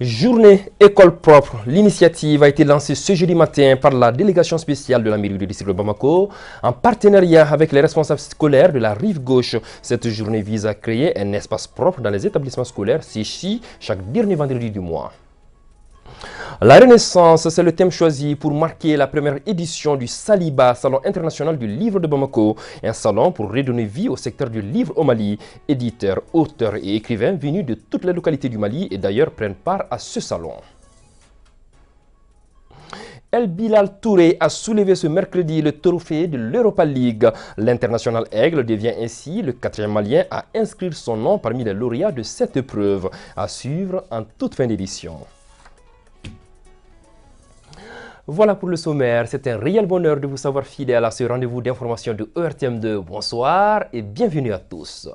Journée école propre. L'initiative a été lancée ce jeudi matin par la délégation spéciale de la mairie du district de Bamako en partenariat avec les responsables scolaires de la rive gauche. Cette journée vise à créer un espace propre dans les établissements scolaires, ici chaque dernier vendredi du mois. La Renaissance, c'est le thème choisi pour marquer la première édition du Saliba, Salon international du livre de Bamako, un salon pour redonner vie au secteur du livre au Mali. Éditeurs, auteurs et écrivains venus de toutes les localités du Mali et d'ailleurs prennent part à ce salon. El Bilal Touré a soulevé ce mercredi le trophée de l'Europa League. L'international Aigle devient ainsi le 4e Malien à inscrire son nom parmi les lauréats de cette épreuve, à suivre en toute fin d'édition. Voilà pour le sommaire, c'est un réel bonheur de vous savoir fidèle à ce rendez-vous d'information de ERTM2. Bonsoir et bienvenue à tous.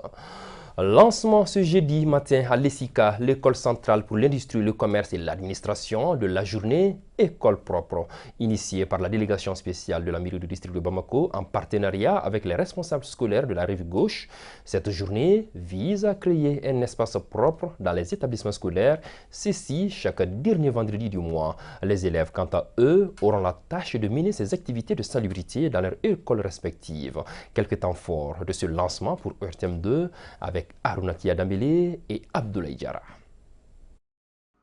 Lancement ce jeudi matin à l'ESICA, l'école centrale pour l'industrie, le commerce et l'administration de la journée École propre, initiée par la délégation spéciale de la mairie du district de Bamako en partenariat avec les responsables scolaires de la rive gauche. Cette journée vise à créer un espace propre dans les établissements scolaires, ceci chaque dernier vendredi du mois. Les élèves, quant à eux, auront la tâche de mener ces activités de salubrité dans leurs écoles respectives. Quelques temps forts de ce lancement pour ERTM2 avec Aruna Kiadambele et Abdoulaye Diarra.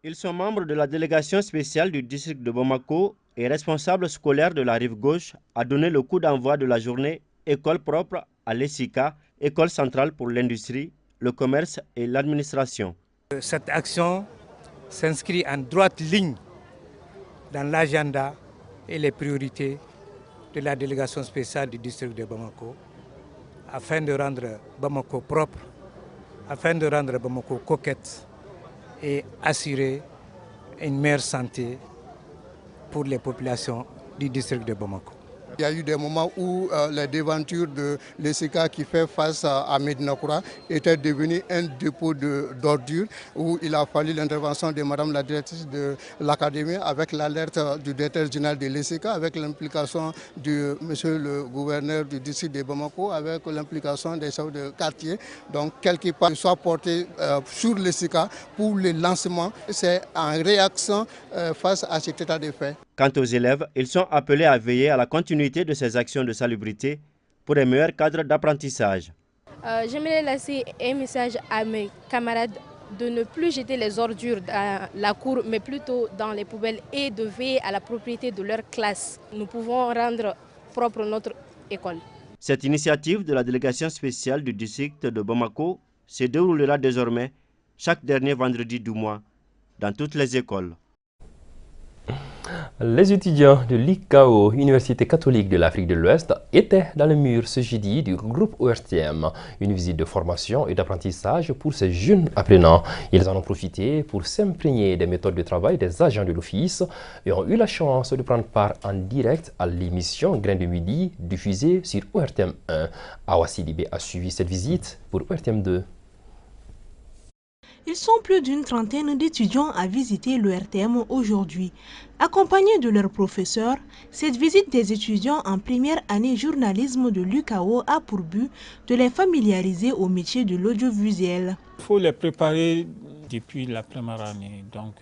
Ils sont membres de la délégation spéciale du district de Bamako et responsables scolaires de la rive gauche à donner le coup d'envoi de la journée École propre à l'ESICA, École centrale pour l'industrie, le commerce et l'administration. Cette action s'inscrit en droite ligne dans l'agenda et les priorités de la délégation spéciale du district de Bamako afin de rendre Bamako propre, afin de rendre Bamako coquette et assurer une meilleure santé pour les populations du district de Bamako. Il y a eu des moments où les devantures de l'ESICA qui fait face à Medina Koura étaient devenues un dépôt d'ordures où il a fallu l'intervention de Madame la directrice de l'académie avec l'alerte du directeur général de l'ESICA, avec l'implication de Monsieur le gouverneur du district de Bamako, avec l'implication des chefs de quartier. Donc quelque part, soit porté sur l'ESICA pour le lancement. C'est en réaction face à cet état de fait. Quant aux élèves, ils sont appelés à veiller à la continuité de ces actions de salubrité pour un meilleur cadre d'apprentissage. J'aimerais laisser un message à mes camarades de ne plus jeter les ordures dans la cour, mais plutôt dans les poubelles et de veiller à la propriété de leur classe. Nous pouvons rendre propre notre école. Cette initiative de la délégation spéciale du district de Bamako se déroulera désormais chaque dernier vendredi du mois dans toutes les écoles. Les étudiants de l'ICAO, Université catholique de l'Afrique de l'Ouest, étaient dans le mur ce jeudi du groupe ERTM. Une visite de formation et d'apprentissage pour ces jeunes apprenants. Ils en ont profité pour s'imprégner des méthodes de travail des agents de l'office et ont eu la chance de prendre part en direct à l'émission Grain de Midi diffusée sur ERTM 1. Awa Sidibé a suivi cette visite pour ERTM 2. Ils sont plus d'une trentaine d'étudiants à visiter l'ERTM aujourd'hui. Accompagnés de leurs professeurs, cette visite des étudiants en première année journalisme de l'UCAO a pour but de les familiariser au métier de l'audiovisuel. Il faut les préparer depuis la première année. Donc,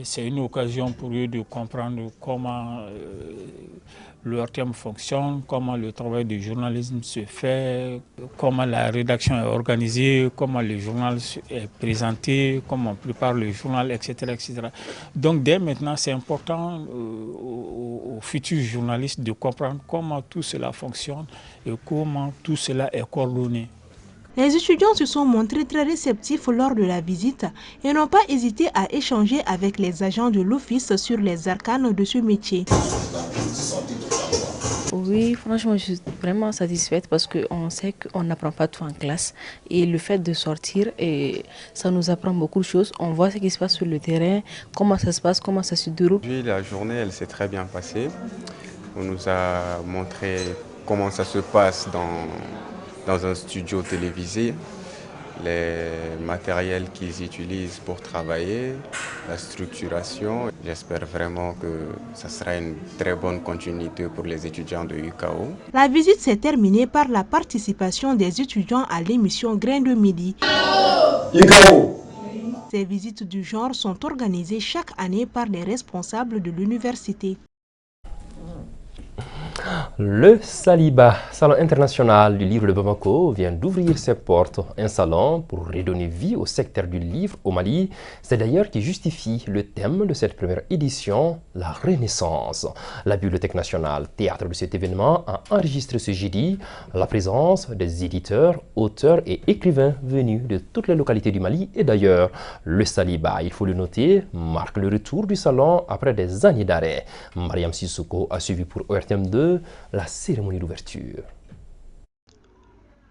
c'est une occasion pour eux de comprendre comment l'ERTM fonctionne, comment le travail de journalisme se fait, comment la rédaction est organisée, comment le journal est présenté, comment on prépare le journal, etc. etc. Donc dès maintenant, c'est important aux futurs journalistes de comprendre comment tout cela fonctionne et comment tout cela est coordonné. Les étudiants se sont montrés très réceptifs lors de la visite et n'ont pas hésité à échanger avec les agents de l'office sur les arcanes de ce métier. Oui, franchement, je suis vraiment satisfaite parce qu'on sait qu'on n'apprend pas tout en classe. Et le fait de sortir, ça nous apprend beaucoup de choses. On voit ce qui se passe sur le terrain, comment ça se passe, comment ça se déroule. La journée, elle s'est très bien passée. On nous a montré comment ça se passe dans un studio télévisé, les matériels qu'ils utilisent pour travailler, la structuration. J'espère vraiment que ça sera une très bonne continuité pour les étudiants de l'UCAO. La visite s'est terminée par la participation des étudiants à l'émission Grain de Midi. l'UCAO, Ces visites du genre sont organisées chaque année par les responsables de l'université. Le Saliba, Salon international du livre de Bamako, vient d'ouvrir ses portes. Un salon pour redonner vie au secteur du livre au Mali. C'est d'ailleurs qui justifie le thème de cette première édition, la Renaissance. La Bibliothèque nationale, théâtre de cet événement, a enregistré ce jeudi la présence des éditeurs, auteurs et écrivains venus de toutes les localités du Mali et d'ailleurs. Le Saliba, il faut le noter, marque le retour du salon après des années d'arrêt. Mariam Sissoko a suivi pour ORTM2 la cérémonie d'ouverture.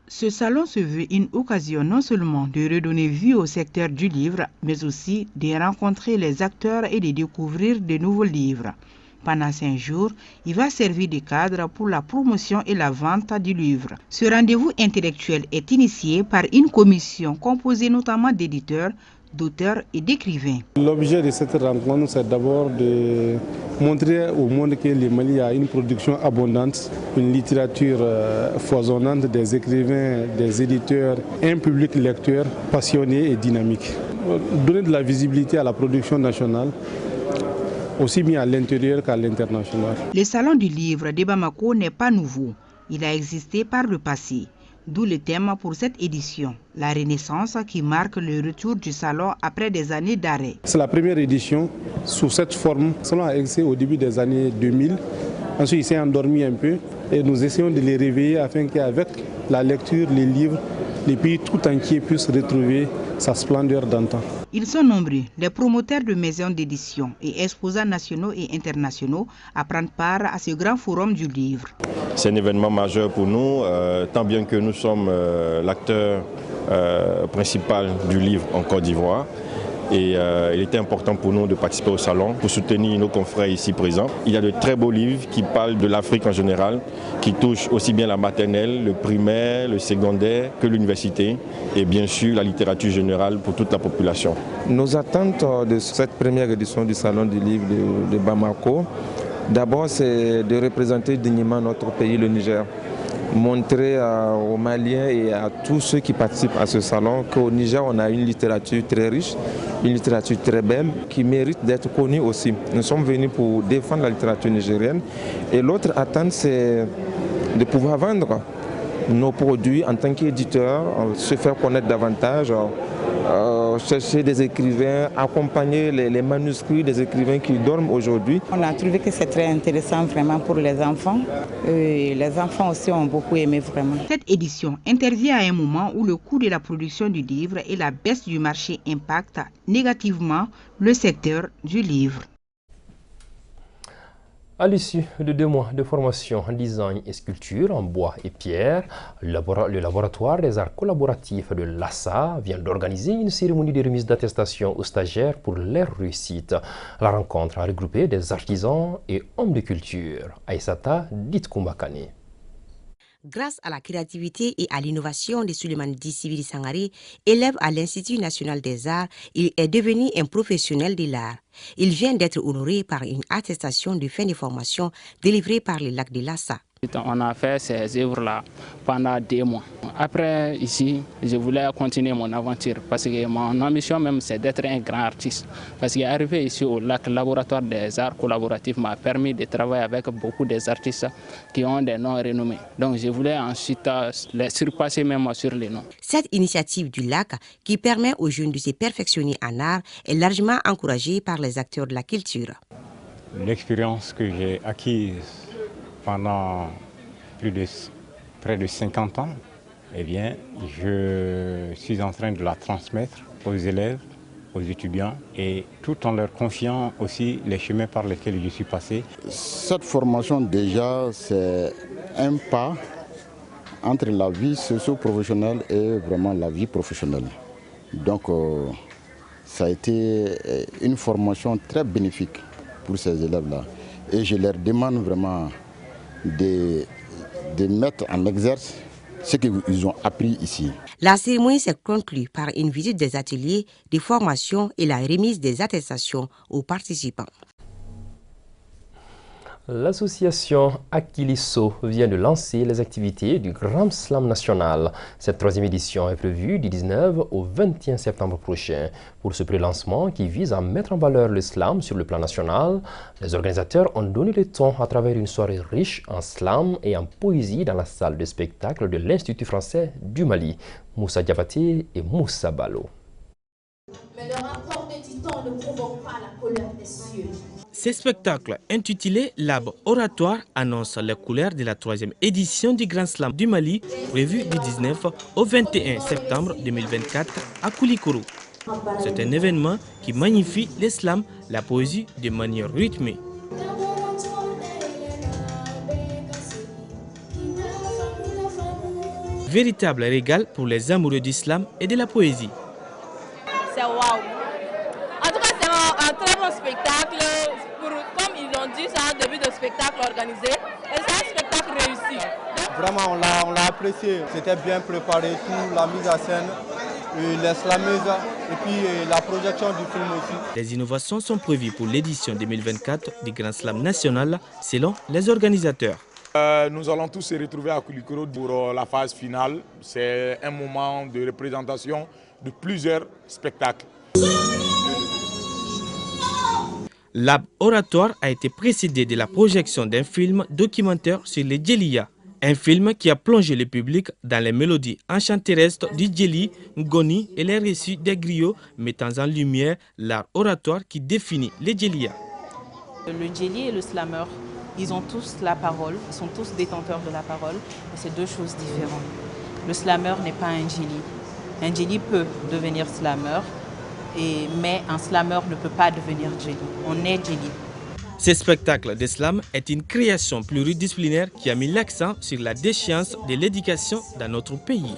Ce salon se veut une occasion non seulement de redonner vie au secteur du livre, mais aussi de rencontrer les acteurs et de découvrir de nouveaux livres. Pendant 5 jours, il va servir de cadre pour la promotion et la vente du livre. Ce rendez-vous intellectuel est initié par une commission composée notamment d'éditeurs, d'auteurs et d'écrivains. L'objet de cette rencontre, c'est d'abord de montrer au monde que le Mali a une production abondante, une littérature foisonnante, des écrivains, des éditeurs, un public lecteur passionné et dynamique. Donner de la visibilité à la production nationale, aussi bien à l'intérieur qu'à l'international. Le salon du livre de Bamako n'est pas nouveau. Il a existé par le passé. D'où le thème pour cette édition, la Renaissance qui marque le retour du salon après des années d'arrêt. C'est la première édition sous cette forme. Le salon a existé au début des années 2000. Ensuite, il s'est endormi un peu et nous essayons de les réveiller afin qu'avec la lecture, les livres, les pays tout entiers puissent retrouver sa splendeur d'antan. Ils sont nombreux, les promoteurs de maisons d'édition et exposants nationaux et internationaux à prendre part à ce grand forum du livre. C'est un événement majeur pour nous, tant bien que nous sommes l'acteur principal du livre en Côte d'Ivoire. Et il était important pour nous de participer au salon pour soutenir nos confrères ici présents. Il y a de très beaux livres qui parlent de l'Afrique en général, qui touchent aussi bien la maternelle, le primaire, le secondaire que l'université et bien sûr la littérature générale pour toute la population. Nos attentes de cette première édition du Salon du livre de Bamako, d'abord c'est de représenter dignement notre pays, le Niger. Montrer aux Maliens et à tous ceux qui participent à ce salon qu'au Niger, on a une littérature très riche, une littérature très belle qui mérite d'être connue aussi. Nous sommes venus pour défendre la littérature nigérienne et l'autre attente, c'est de pouvoir vendre nos produits en tant qu'éditeurs, se faire connaître davantage, chercher des écrivains, accompagner les manuscrits des écrivains qui dorment aujourd'hui. On a trouvé que c'est très intéressant vraiment pour les enfants. Et les enfants aussi ont beaucoup aimé vraiment. Cette édition intervient à un moment où le coût de la production du livre et la baisse du marché impactent négativement le secteur du livre. À l'issue de 2 mois de formation en design et sculpture en bois et pierre, le laboratoire des arts collaboratifs de l'ASSA vient d'organiser une cérémonie de remise d'attestation aux stagiaires pour leur réussite. La rencontre a regroupé des artisans et hommes de culture. Aïssata Ditkumbakane. Grâce à la créativité et à l'innovation de Souleymane Dissibiri Sangari, élève à l'Institut national des arts, il est devenu un professionnel de l'art. Il vient d'être honoré par une attestation de fin de formation délivrée par le lac de Lassa. On a fait ces œuvres-là pendant 2 mois. Après, ici, je voulais continuer mon aventure parce que mon ambition même, c'est d'être un grand artiste. Parce qu'arriver ici au lac, laboratoire des arts collaboratifs m'a permis de travailler avec beaucoup d'artistes qui ont des noms renommés. Donc, je voulais ensuite les surpasser même sur les noms. Cette initiative du lac, qui permet aux jeunes de se perfectionner en art, est largement encouragée par les acteurs de la culture. L'expérience que j'ai acquise pendant près de 50 ans, eh bien, je suis en train de la transmettre aux élèves, aux étudiants, et tout en leur confiant aussi les chemins par lesquels je suis passé. Cette formation déjà, c'est un pas entre la vie socio-professionnelle et vraiment la vie professionnelle. Donc, ça a été une formation très bénéfique pour ces élèves-là. Et je leur demande vraiment de mettre en exerce ce qu'ils ont appris ici. La cérémonie s'est conclue par une visite des ateliers de formation et la remise des attestations aux participants. L'association Akiliso vient de lancer les activités du Grand Slam national. Cette troisième édition est prévue du 19 au 21 septembre prochain. Pour ce pré-lancement qui vise à mettre en valeur le slam sur le plan national, les organisateurs ont donné le ton à travers une soirée riche en slam et en poésie dans la salle de spectacle de l'Institut français du Mali. Moussa Diabaté et Moussa Balo. Mais le rapport des titans ne provoque pas la colère des cieux. Ce spectacle intitulé Lab Oratoire annonce les couleurs de la troisième édition du Grand Slam du Mali, prévu du 19 au 21 septembre 2024 à Koulikoro. C'est un événement qui magnifie l'islam, la poésie de manière rythmée. Véritable régal pour les amoureux d'islam et de la poésie. C'est waouh! En tout cas, c'est un très bon spectacle. Comme ils l'ont dit, c'est un début de spectacle organisé et c'est un spectacle réussi. Vraiment, on l'a apprécié. C'était bien préparé, tout, la mise en scène, les slameuses et puis la projection du film aussi. Les innovations sont prévues pour l'édition 2024 du Grand Slam national selon les organisateurs. Nous allons tous se retrouver à Koulikoro pour la phase finale. C'est un moment de représentation de plusieurs spectacles. Lab Oratoire a été précédé de la projection d'un film documentaire sur les Djelia, un film qui a plongé le public dans les mélodies enchanteresses du Djeli, Ngoni et les récits des griots, mettant en lumière l'art oratoire qui définit les Djelia. Le Djeli et le slammer, ils ont tous la parole, ils sont tous détenteurs de la parole, et c'est deux choses différentes. Le slammer n'est pas un Djeli. Un Djeli peut devenir slammer, mais un slammer ne peut pas devenir Djeli. On est Djeli. Ce spectacle de slam est une création pluridisciplinaire qui a mis l'accent sur la déchéance de l'éducation dans notre pays.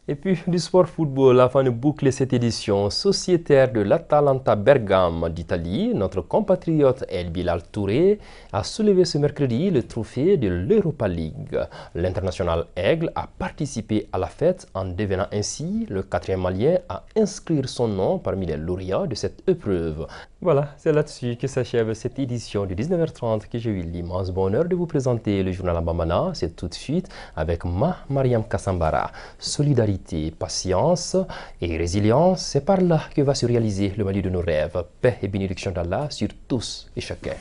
Et puis du sport football, afin de boucler cette édition sociétaire de l'Atalanta Bergame d'Italie, notre compatriote El Bilal Touré a soulevé ce mercredi le trophée de l'Europa League. L'international Aigle a participé à la fête en devenant ainsi le 4e Malien à inscrire son nom parmi les lauréats de cette épreuve. Voilà, c'est là-dessus que s'achève cette édition du 19h30 que j'ai eu l'immense bonheur de vous présenter le journal Bamana. C'est tout de suite avec Mariam Kassambara. Solidarité, patience et résilience, c'est par là que va se réaliser le Mali de nos rêves. Paix et bénédiction d'Allah sur tous et chacun.